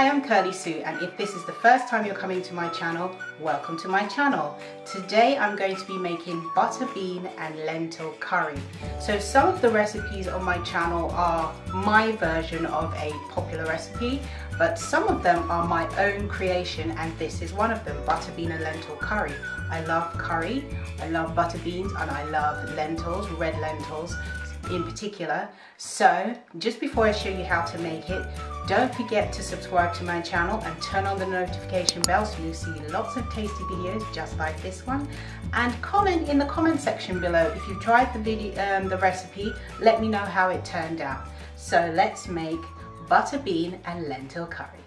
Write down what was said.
Hi, I'm Curly Sue, and if this is the first time you're coming to my channel, welcome to my channel. Today I'm going to be making butter bean and lentil curry. So some of the recipes on my channel are my version of a popular recipe, but some of them are my own creation, and this is one of them, butter bean and lentil curry. I love curry, I love butter beans, and I love lentils, red lentils in particular. So just before I show you how to make it, don't forget to subscribe to my channel and turn on the notification bell so you'll see lots of tasty videos just like this one. And comment in the comment section below if you've tried the video, the recipe. Let me know how it turned out. So let's make butter bean and lentil curry.